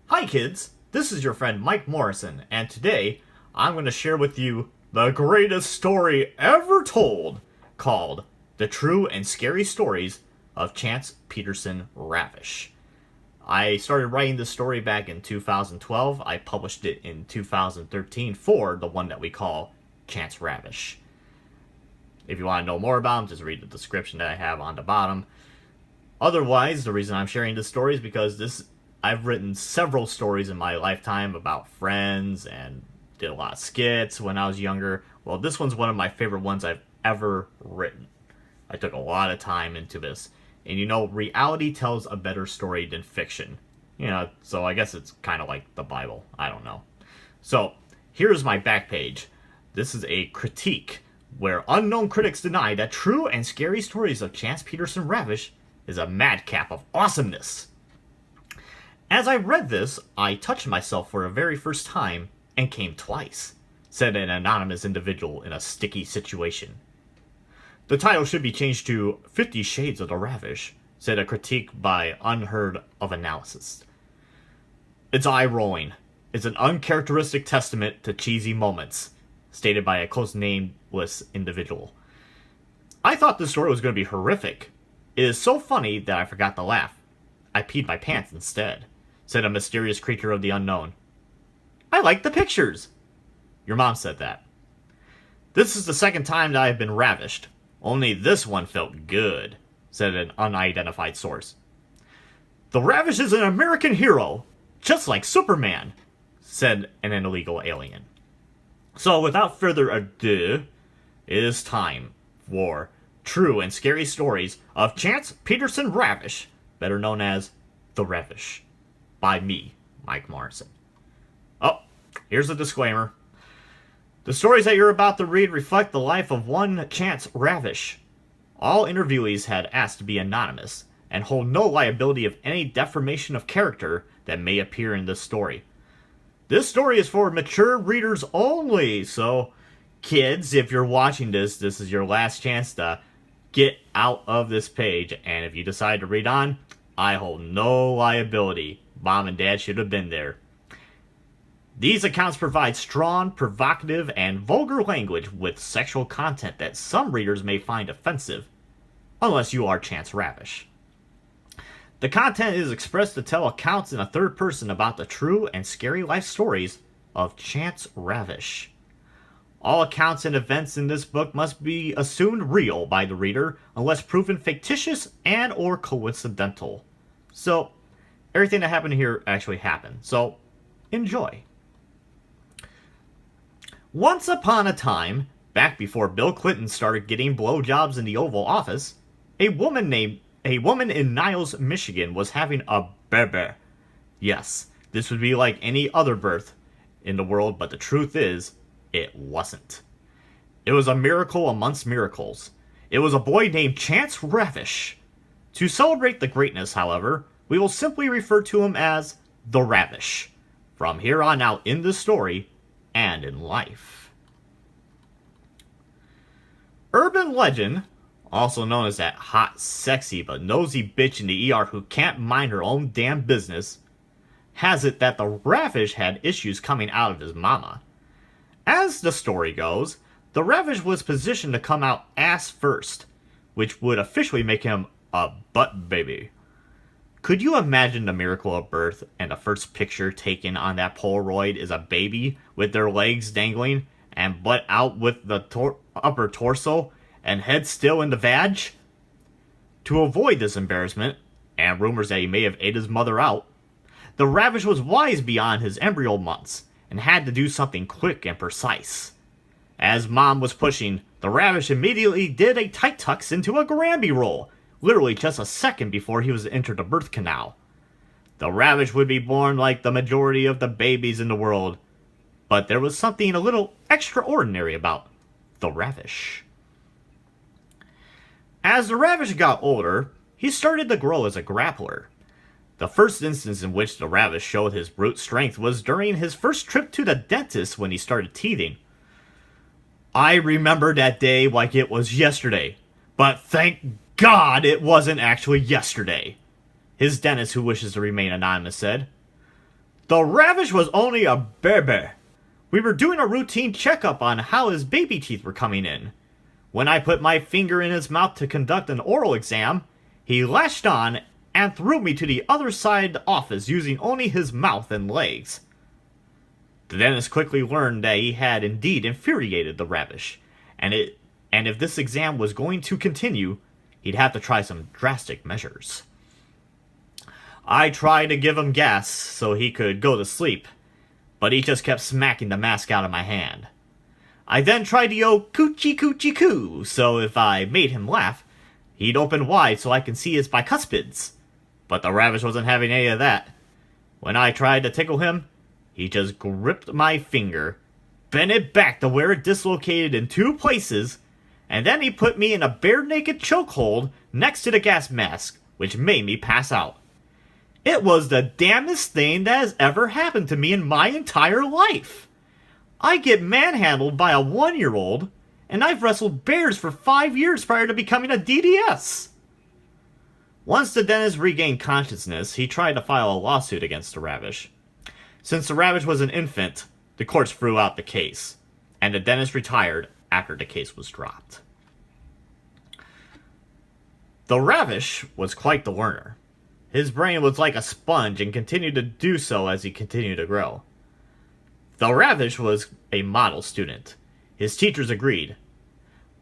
Hi kids, this is your friend Mike Morrison, and today I'm going to share with you the greatest story ever told, called The True and Scary Stories of Chanc Ravish. I started writing this story back in 2012. I published it in 2013 for the one that we call Chanc Ravish. If you want to know more about him, just read the description that I have on the bottom. Otherwise, the reason I'm sharing this story is because I've written several stories in my lifetime about friends and did a lot of skits when I was younger. Well, this one's one of my favorite ones I've ever written. I took a lot of time into this. And reality tells a better story than fiction. So I guess it's kind of like the Bible. I don't know. So, here's my back page. This is a critique where unknown critics deny that True and Scary Stories of Chanc Ravish is a madcap of awesomeness. As I read this, I touched myself for the very first time and came twice, said an anonymous individual in a sticky situation. The title should be changed to 50 Shades of the Ravish, said a critique by Unheard of Analysis. It's eye-rolling. It's an uncharacteristic testament to cheesy moments, stated by a close nameless individual. I thought this story was going to be horrific. It is so funny that I forgot to laugh. I peed my pants instead, said a mysterious creature of the unknown. I like the pictures. Your mom said that. This is the second time that I have been ravished. Only this one felt good, said an unidentified source. The Ravish is an American hero, just like Superman, said an illegal alien. So without further ado, it is time for True and Scary Stories of Chanc Ravish, better known as The Ravish, by me, Mike Morrison. Oh, here's a disclaimer. The stories that you're about to read reflect the life of one Chanc Ravish. All interviewees had asked to be anonymous and hold no liability of any deformation of character that may appear in this story. This story is for mature readers only, so kids, if you're watching this is your last chance to get out of this page, and if you decide to read on, I hold no liability. Mom and Dad should have been there. These accounts provide strong, provocative, and vulgar language with sexual content that some readers may find offensive, unless you are Chanc Ravish. The content is expressed to tell accounts in a third person about the true and scary life stories of Chanc Ravish. All accounts and events in this book must be assumed real by the reader unless proven fictitious and or coincidental. So, everything that happened here actually happened. So, enjoy. Once upon a time, back before Bill Clinton started getting blowjobs in the Oval Office, a woman in Niles, Michigan was having a baby. Yes, this would be like any other birth in the world, but the truth is, it wasn't. It was a miracle amongst miracles. It was a boy named Chanc Ravish. To celebrate the greatness, however, we will simply refer to him as the Ravish, from here on out in this story and in life. Urban legend, also known as that hot, sexy, but nosy bitch in the ER who can't mind her own damn business, has it that the Ravish had issues coming out of his mama. As the story goes, the Ravish was positioned to come out ass first, which would officially make him a butt baby. Could you imagine the miracle of birth and the first picture taken on that Polaroid is a baby with their legs dangling and butt out with the upper torso and head still in the vag? To avoid this embarrassment, and rumors that he may have ate his mother out, the Ravish was wise beyond his embryo months and had to do something quick and precise. As Mom was pushing, the Ravish immediately did a tight tucks into a Granby roll, literally just a second before he was entered the birth canal. The Ravish would be born like the majority of the babies in the world, but there was something a little extraordinary about the Ravish. As the Ravish got older, he started to grow as a grappler. The first instance in which the Ravish showed his brute strength was during his first trip to the dentist when he started teething. I remember that day like it was yesterday, but thank God it wasn't actually yesterday, his dentist, who wishes to remain anonymous, said. The Ravish was only a baby. We were doing a routine checkup on how his baby teeth were coming in. When I put my finger in his mouth to conduct an oral exam, he latched on and threw me to the other side of the office using only his mouth and legs. The dentist quickly learned that he had indeed infuriated the Ravish, and if this exam was going to continue, he'd have to try some drastic measures. I tried to give him gas so he could go to sleep, but he just kept smacking the mask out of my hand. I then tried to yell coochie coochie coo, so if I made him laugh, he'd open wide so I could see his bicuspids. But the Ravish wasn't having any of that. When I tried to tickle him, he just gripped my finger, bent it back to where it dislocated in 2 places, and then he put me in a bare-naked chokehold next to the gas mask, which made me pass out. It was the damnedest thing that has ever happened to me in my entire life. I get manhandled by a 1-year-old, and I've wrestled bears for 5 years prior to becoming a DDS. Once the dentist regained consciousness, he tried to file a lawsuit against the Ravish. Since the Ravish was an infant, the courts threw out the case, and the dentist retired after the case was dropped. The Ravish was quite the learner. His brain was like a sponge and continued to do so as he continued to grow. The Ravish was a model student. His teachers agreed.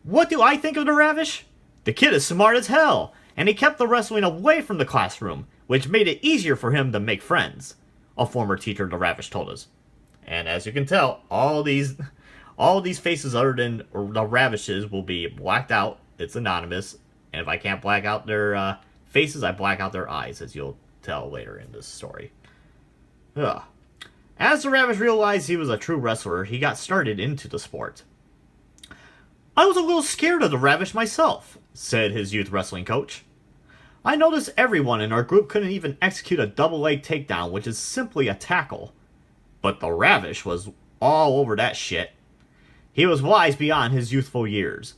What do I think of the Ravish? The kid is smart as hell, and he kept the wrestling away from the classroom, which made it easier for him to make friends, a former teacher of the Ravish told us. And as you can tell, all these faces other than the Ravishes will be blacked out. It's anonymous, and if I can't black out their faces, I black out their eyes, as you'll tell later in this story. Ugh. As the Ravish realized he was a true wrestler, he got started into the sport. I was a little scared of the Ravish myself, said his youth wrestling coach. I noticed everyone in our group couldn't even execute a double leg takedown, which is simply a tackle. But the Ravish was all over that shit. He was wise beyond his youthful years.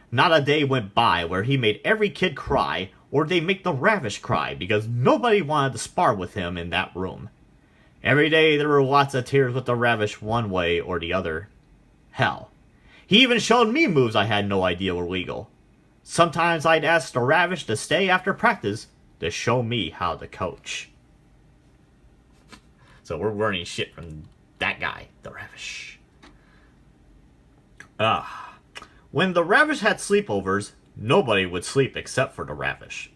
Not a day went by where he made every kid cry, or they make the Ravish cry, because nobody wanted to spar with him in that room. Every day there were lots of tears with the Ravish one way or the other. Hell, he even showed me moves I had no idea were legal. Sometimes I'd ask the Ravish to stay after practice to show me how to coach. So we're learning shit from that guy, the Ravish. When the Ravish had sleepovers, nobody would sleep except for the Ravish.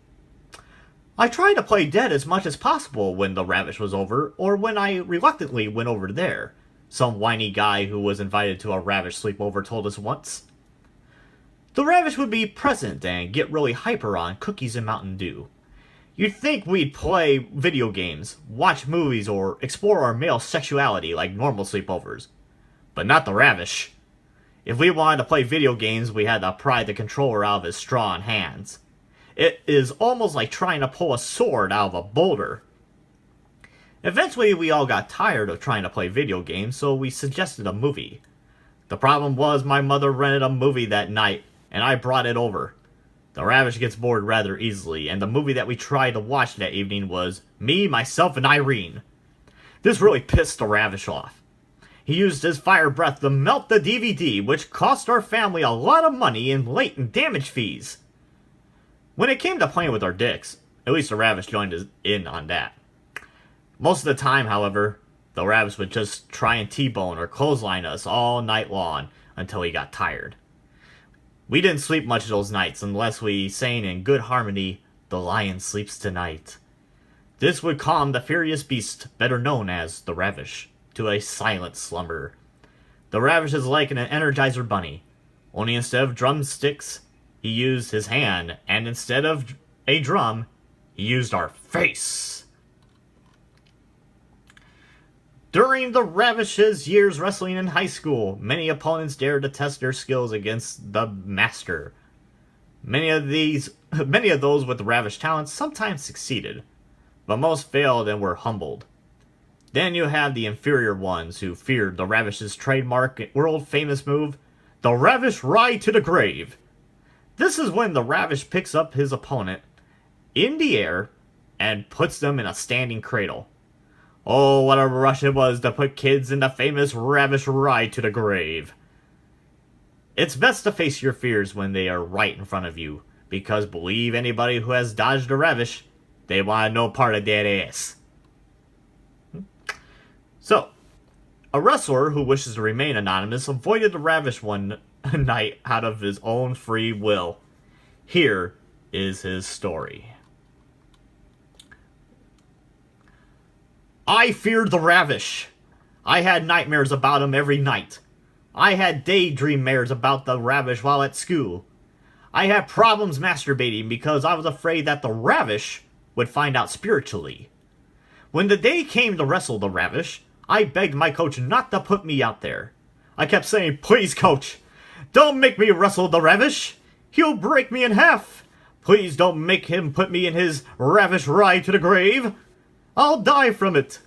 I tried to play dead as much as possible when the Ravish was over, or when I reluctantly went over there, some whiny guy who was invited to a Ravish sleepover told us once. The Ravish would be present and get really hyper on cookies and Mountain Dew. You'd think we'd play video games, watch movies, or explore our male sexuality like normal sleepovers. But not the Ravish. If we wanted to play video games, we had to pry the controller out of his strong hands. It is almost like trying to pull a sword out of a boulder. Eventually, we all got tired of trying to play video games, so we suggested a movie. The problem was my mother rented a movie that night, and I brought it over. The Ravish gets bored rather easily, and the movie that we tried to watch that evening was Me, Myself, and Irene. This really pissed the Ravish off. He used his fire breath to melt the DVD, which cost our family a lot of money in late and damage fees. When it came to playing with our dicks, at least the Ravish joined us in on that. Most of the time, however, the Ravish would just try and T-bone or clothesline us all night long until he got tired. We didn't sleep much those nights unless we sang in good harmony, "The Lion Sleeps Tonight." This would calm the furious beast, better known as the Ravish, to a silent slumber. The Ravish is like an Energizer Bunny, only instead of drumsticks, he used his hand, and instead of a drum, he used our face. During the Ravish's years wrestling in high school, many opponents dared to test their skills against the master. Many of those with Ravish talents sometimes succeeded, but most failed and were humbled. Then you have the inferior ones who feared the Ravish's trademark world-famous move, the Ravish Ride to the Grave. This is when the Ravish picks up his opponent in the air and puts them in a standing cradle. Oh, what a rush it was to put kids in the famous Ravish ride to the grave. It's best to face your fears when they are right in front of you, because believe anybody who has dodged a Ravish, they want no part of that ass. So, a wrestler who wishes to remain anonymous avoided the Ravish one night out of his own free will. Here is his story. I feared the Ravish. I had nightmares about him every night. I had daydreammares about the Ravish while at school. I had problems masturbating because I was afraid that the Ravish would find out spiritually. When the day came to wrestle the Ravish, I begged my coach not to put me out there. I kept saying, "Please, coach, don't make me wrestle the Ravish. He'll break me in half. Please don't make him put me in his Ravish ride to the grave. I'll die from it.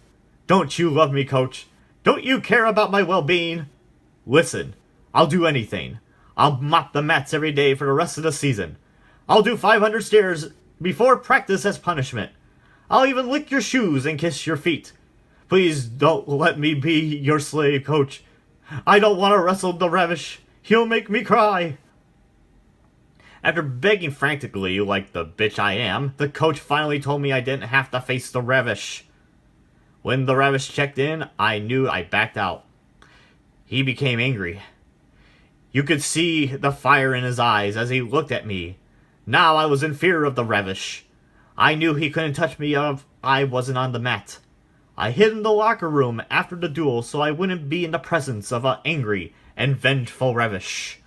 Don't you love me, coach? Don't you care about my well-being? Listen, I'll do anything. I'll mop the mats every day for the rest of the season. I'll do 500 stairs before practice as punishment. I'll even lick your shoes and kiss your feet. Please don't let me be your slave, coach. I don't want to wrestle the Ravish. He'll make me cry." After begging frantically like the bitch I am, the coach finally told me I didn't have to face the Ravish. When the Ravish checked in, I knew I backed out. He became angry. You could see the fire in his eyes as he looked at me. Now I was in fear of the Ravish. I knew he couldn't touch me if I wasn't on the mat. I hid in the locker room after the duel so I wouldn't be in the presence of an angry and vengeful Ravish.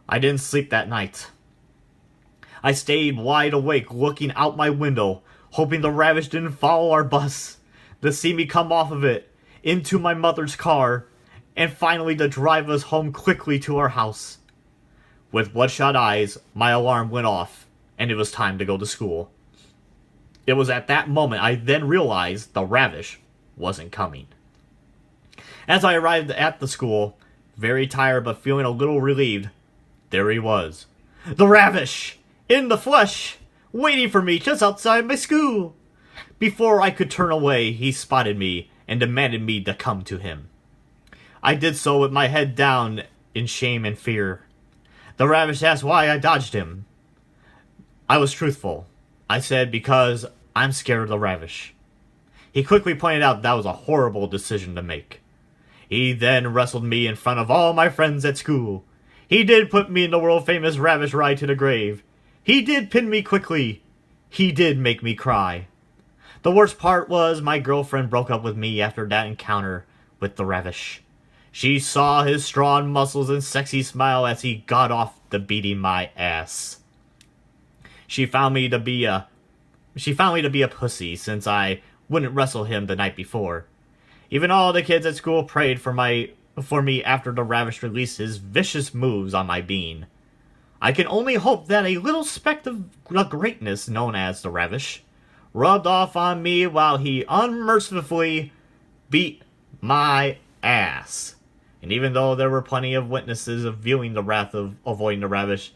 I didn't sleep that night. I stayed wide awake looking out my window, hoping the Ravish didn't follow our bus, to see me come off of it, into my mother's car, and finally to drive us home quickly to our house. With bloodshot eyes, my alarm went off, and it was time to go to school. It was at that moment I then realized the Ravish wasn't coming. As I arrived at the school, very tired but feeling a little relieved, there he was. The Ravish! In the flesh! Waiting for me just outside my school! Before I could turn away, he spotted me and demanded me to come to him. I did so with my head down in shame and fear. The Ravish asked why I dodged him. I was truthful. I said, because I'm scared of the Ravish. He quickly pointed out that was a horrible decision to make. He then wrestled me in front of all my friends at school. He did put me in the world-famous Ravish ride to the grave. He did pin me quickly. He did make me cry. The worst part was my girlfriend broke up with me after that encounter with the Ravish. She saw his strong muscles and sexy smile as he got off to beating my ass. She found me to be a pussy since I wouldn't wrestle him the night before. Even all the kids at school prayed for me after the Ravish released his vicious moves on my being. I can only hope that a little speck of the greatness known as the Ravish rubbed off on me while he unmercifully beat my ass. And even though there were plenty of witnesses of viewing the wrath of avoiding the Ravish,